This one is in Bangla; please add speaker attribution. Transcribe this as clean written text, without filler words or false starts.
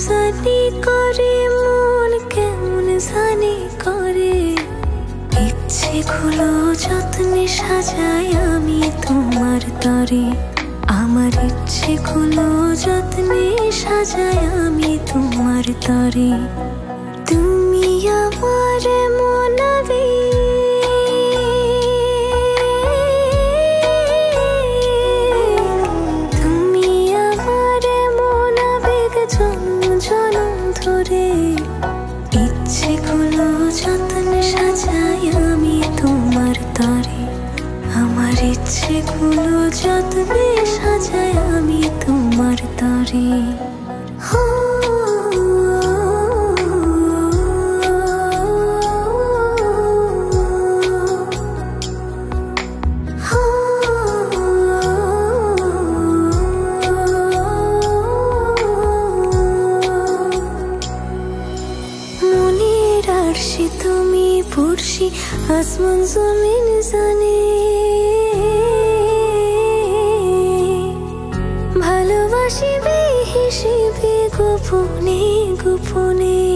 Speaker 1: জানি করে মন কেমন জানি করে, ইচ্ছেগুলো যত্নে সাজাই আমি তোমার তরে। আমার ইচ্ছেগুলো যত্নে সাজাই আমি তোমার তরে। তুমি আমার মনাবে, তুমি আমার মনাবেগ জন্ম জনম ধরে। ইচ্ছেগুলো যত্নে সাজাই আমি তোমার তরে। আমার ইচ্ছেগুলো যত্নে সাজাই আমি তোমার তরে। মনের আরশি তুমি পড়শি, আসমান জমিন জানে। ভালোবাসিবে হিসেবে গোপনে গোপনে।